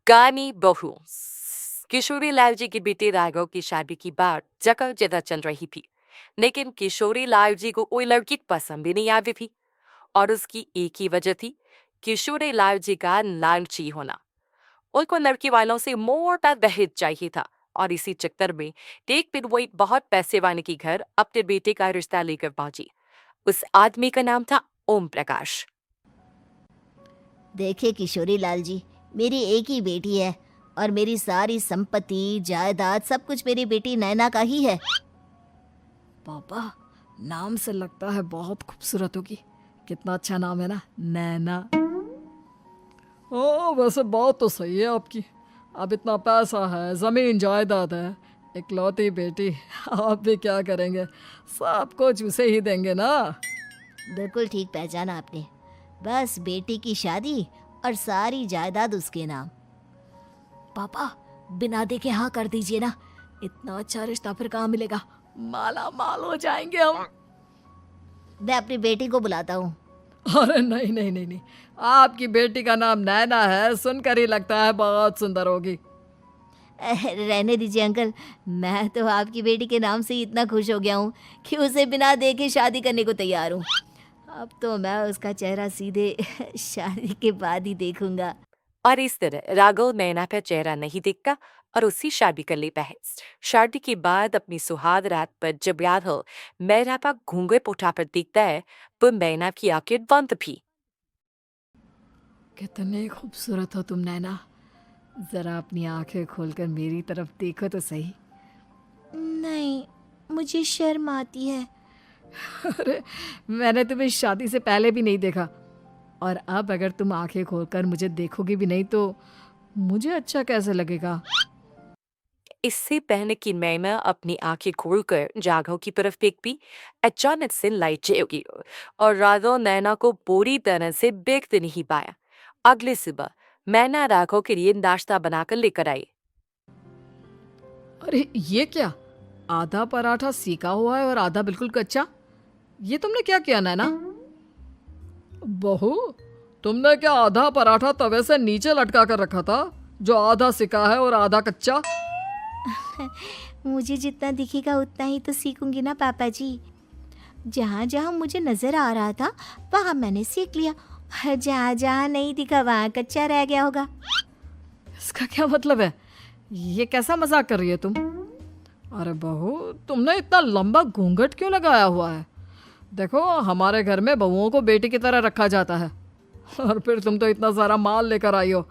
गामी बहू। किशोरी लाल जी के बेटे राघव की शादी की बात जगह जगह चल रही थी, लेकिन किशोरी लाल जी को कोई लड़की पसंद भी नहीं आती थी। और उसकी एक ही वजह थी, किशोरी लाल जी का लालची होना। उनको लड़की वालों से मोटा दहेज चाहिए था, और इसी चक्कर में टेक पिडवोइट बहुत पैसे वाले की घर अपने बेटे का रिश्ता लेकर पहुंची। उस आदमी का नाम था ओम प्रकाश। देखिए किशोरी लाल जी, मेरी एक ही बेटी है और मेरी सारी संपत्ति जायदाद सब कुछ मेरी बेटी नैना का ही है। पापा, नाम से लगता है बहुत खूबसूरत होगी। कितना अच्छा नाम है ना, नैना। ओ, वैसे बात तो सही है आपकी। अब इतना पैसा है, जमीन जायदाद है, इकलौती बेटी, आप भी क्या करेंगे? सब कुछ उसे ही देंगे ना। बिल्कुल ठीक पहचाना आपने। बस बेटी की शादी और सारी जायदाद उसके नाम। पापा, बिना देखे हाँ कर दीजिए ना। इतना अच्छा रिश्ता फिर कहाँ मिलेगा? माला माल हो जाएंगे हम। मैं अपनी बेटी को बुलाता हूँ। अरे नहीं नहीं नहीं नहीं, आपकी बेटी का नाम नैना है, सुनकर ही लगता है बहुत सुंदर होगी। रहने दीजिए अंकल, मैं तो आपकी बेटी के नाम से ही इतना खुश हो गया हूँ कि उसे बिना देखे शादी करने को तैयार हूँ। अब तो मैं उसका चेहरा सीधे शादी के बाद ही देखूंगा। और इस तरह राघव नैना का चेहरा नहीं देखता और उससे शादी कर लेता है। शादी के बाद अपनी सुहाग रात पर जब राघव नैना पर घूंघट उठाकर देखता है, तो नैना की आंखें बंद थी। कितनी खूबसूरत हो तुम नैना। जरा अपनी आंखें खोलकर मेरी तरफ देखो तो सही। नहीं, मुझे शर्म आती है। अरे, मैंने तुम्हें शादी से पहले भी नहीं देखा, और अब अगर तुम आंखें खोलकर मुझे देखोगी भी नहीं तो मुझे अच्छा कैसे लगेगा? इससे पहले कि नैना अपनी आंखें खोलकर राघव की तरफ देखती, अचानक से लाइट जल गई और राघव नैना को पूरी तरह से देख नहीं पाया। अगले सुबह नैना राघव के लिए नाश्ता बनाकर लेकर आई। अरे ये क्या, आधा पराठा सीका हुआ है और आधा बिल्कुल कच्चा। ये तुमने क्या किया नैना? बहू, तुमने क्या आधा पराठा तवे से नीचे लटका कर रखा था, जो आधा सिका है और आधा कच्चा? मुझे जितना दिखेगा उतना ही तो सीखूंगी ना पापा जी। जहाँ जहाँ मुझे नजर आ रहा था वहाँ मैंने सीख लिया, और जहाँ जहाँ नहीं दिखा वहाँ कच्चा रह गया होगा। इसका क्या मतलब है? ये कैसा मजाक कर रही है तुम? अरे बहू, तुमने इतना लंबा घूंघट क्यों लगाया हुआ है? देखो, हमारे घर में बहुओं को बेटी की तरह रखा जाता है, और फिर तुम तो इतना सारा माल लेकर आई हो।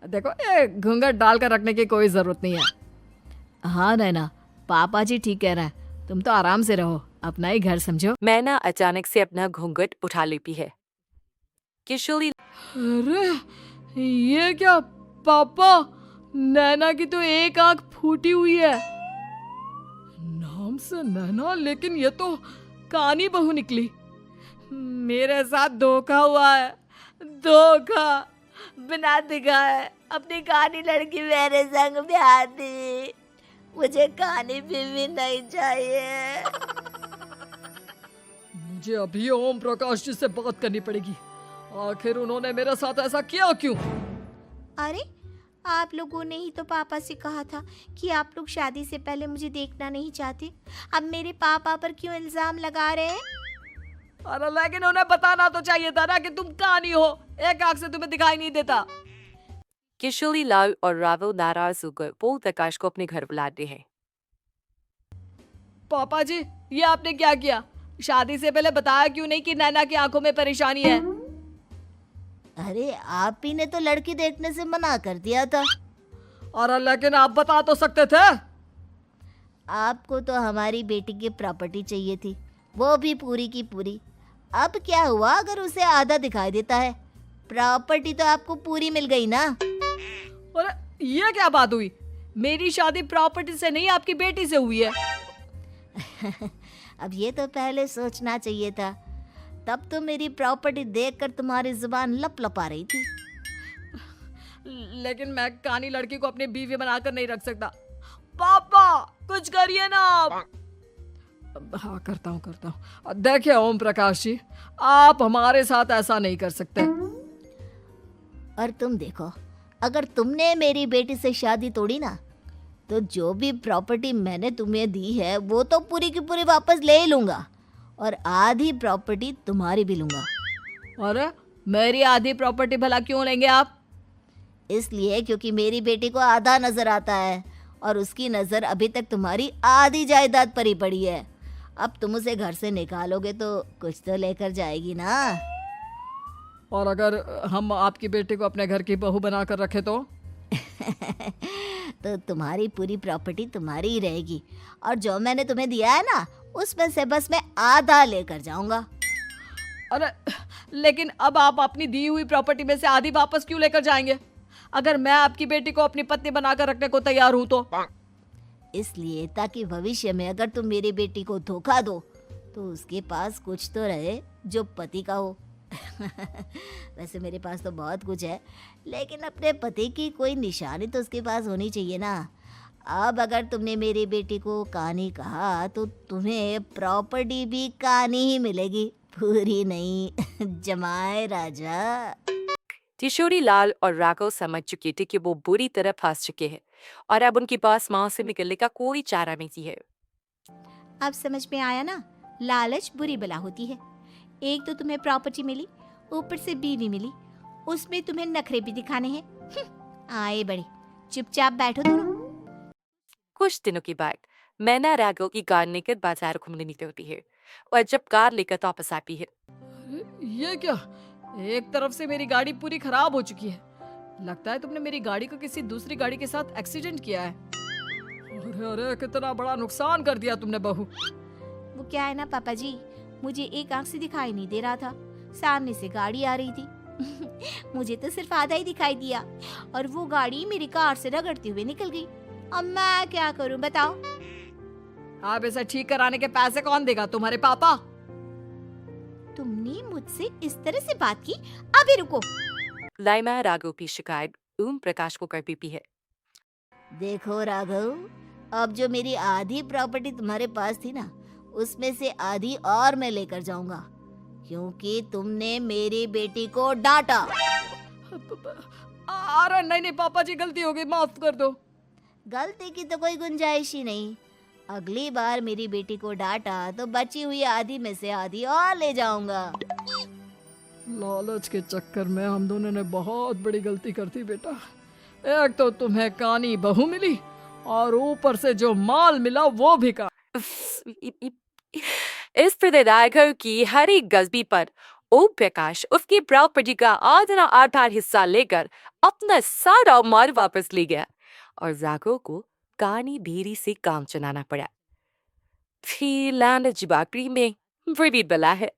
देखो, ये घूंघट डालकर रखने की कोई ज़रूरत नहीं है। हाँ नैना, पापा जी ठीक कह रहे हैं, तुम तो आराम से रहो, अपना ही घर समझो। नैना अचानक से अपना घूंघट उठा लेती है। किशोरी अरे ये क्या पापा, नैना की तो एक आंख फूटी हुई है। नाम से नैना, लेकिन ये तो कानी बहू निकली। मेरे साथ धोखा हुआ है, धोखा। बिना दिखाए अपनी कानी लड़की मेरे संग ब्याह दी। मुझे कानी बीवी नहीं चाहिए। मुझे अभी ओम प्रकाश जी से बात करनी पड़ेगी। आखिर उन्होंने मेरे साथ ऐसा किया क्यों? अरे, आप लोगों ने ही तो पापा से कहा था कि आप लोग शादी से पहले मुझे देखना नहीं चाहते। अब मेरे पापा पर क्यों इल्जाम लगा रहे हैं? अरे लेकिन उन्हें बताना तो चाहिए था ना कि तुम कानी हो, एक आंख से तुम्हें दिखाई नहीं देता। किशोरी लाल और राघव नाराज होकर ओम प्रकाश को अपने घर बुलाते हैं। पापा जी, ये आपने क्या किया? शादी से पहले बताया क्यों नहीं कि नैना की आंखों में परेशानी है? अरे, आप ही ने तो लड़की देखने से मना कर दिया था। अरे लेकिन आप बता तो सकते थे। आपको तो हमारी बेटी की प्रॉपर्टी चाहिए थी, वो भी पूरी की पूरी। अब क्या हुआ अगर उसे आधा दिखाई देता है? प्रॉपर्टी तो आपको पूरी मिल गई ना। अरे ये क्या बात हुई? मेरी शादी प्रॉपर्टी से नहीं, आपकी बेटी से हुई है। अब ये तो पहले सोचना चाहिए था। तब तो मेरी प्रॉपर्टी देखकर तुम्हारी जुबान लप लप आ रही थी। लेकिन मैं कानी लड़की को अपनी बीवी बनाकर नहीं रख सकता। पापा, कुछ करिए ना आप। हाँ, करता हूँ। देखिए ओम प्रकाश जी, आप हमारे साथ ऐसा नहीं कर सकते। और तुम देखो, अगर तुमने मेरी बेटी से शादी तोड़ी ना, तो जो भी प्रॉपर्टी मैंने तुम्हें दी है वो तो पूरी की पूरी वापस ले ही लूँगा, और आधी प्रॉपर्टी तुम्हारी भी लूँगा। अरे मेरी आधी प्रॉपर्टी भला क्यों लेंगे आप? इसलिए क्योंकि मेरी बेटी को आधा नज़र आता है और उसकी नज़र अभी तक तुम्हारी आधी जायदाद पर ही पड़ी है। अब तुम उसे घर से निकालोगे तो कुछ तो लेकर जाएगी ना। और अगर हम आपकी बेटी को अपने घर की बहू बना कर रखे तो? तो तुम्हारी पूरी प्रॉपर्टी तुम्हारी ही रहेगी, और जो मैंने तुम्हें दिया है ना, उसमें से बस मैं आधा लेकर जाऊंगा। अरे लेकिन अब आप अपनी दी हुई प्रॉपर्टी में से आधी वापस क्यों लेकर जाएंगे? अगर मैं आपकी बेटी को अपनी पत्नी बनाकर रखने को तैयार हूं तो? इसलिए ताकि भविष्य में अगर तुम मेरी बेटी को धोखा दो तो उसके पास कुछ तो रहे जो पति का हो। वैसे मेरे पास तो बहुत कुछ है, लेकिन अपने पति की कोई निशानी तो उसके पास होनी चाहिए ना। अब अगर तुमने मेरी बेटी को कानी कहा तो तुम्हें प्रॉपर्टी भी कानी ही मिलेगी, पूरी नहीं। जमाए राजा। किशोरी लाल और राघव समझ चुके थे कि वो बुरी तरह फंस चुके हैं और अब उनके पास मां से निकलने का कोई चारा नहीं है। अब समझ में आया ना, लालच बुरी बला होती है। एक तो तुम्हें प्रॉपर्टी मिली, ऊपर से बीवी मिली, उसमें तुम्हें नखरे भी दिखाने हैं। आए बड़े, चुपचाप बैठो दोनों। कुछ दिनों के बाद मैना राघव की कार लेकर बाजार घूमने निकलती है और जब कार लेकर वापस आती है, अरे, ये क्या? एक तरफ से मेरी गाड़ी पूरी खराब हो चुकी है। लगता है तुमने मेरी गाड़ी को किसी दूसरी गाड़ी के साथ एक्सीडेंट किया है। अरे अरे, कितना बड़ा नुकसान कर दिया तुमने बहू। वो क्या है ना पापा जी, मुझे एक आंख से दिखाई नहीं दे रहा था, सामने से गाड़ी आ रही थी। मुझे तो सिर्फ आधा ही दिखाई दिया और वो गाड़ी मेरी कार से रगड़ते हुए निकल गई। अब मैं क्या करूं बताओ? आप इसे ठीक कराने के पैसे कौन देगा? तुम्हारे पापा? तुमने मुझसे इस तरह से बात की? अभी रुको। लाइमा राघव की शिकायत ओम प्रकाश को कर पीती है। देखो राघव, अब जो मेरी आधी प्रॉपर्टी तुम्हारे पास थी ना, उसमें से आधी और मैं लेकर जाऊंगा, क्योंकि तुमने मेरी बेटी को डांटा। अरे नहीं नहीं पापा जी, गलती हो गई, माफ कर दो। गलती की तो कोई गुंजाइश ही नहीं। अगली बार मेरी बेटी को डांटा तो बची हुई आधी में से आधी और ले जाऊंगा। लालच के चक्कर में हम दोनों ने बहुत बड़ी गलती कर दी बेटा। एक तो तुम्हें कानी बहू मिली और ऊपर से जो माल मिला वो भी का। इस पर राघव की हर एक गजबी पर ओम प्रकाश उसकी प्रॉपर्टी का आधा हिस्सा लेकर अपना सारा माल वापस ले गया और राघव को कानी धीरे से काम चलाना पड़ा। फिर लालच बाकरी में बड़ी बला है।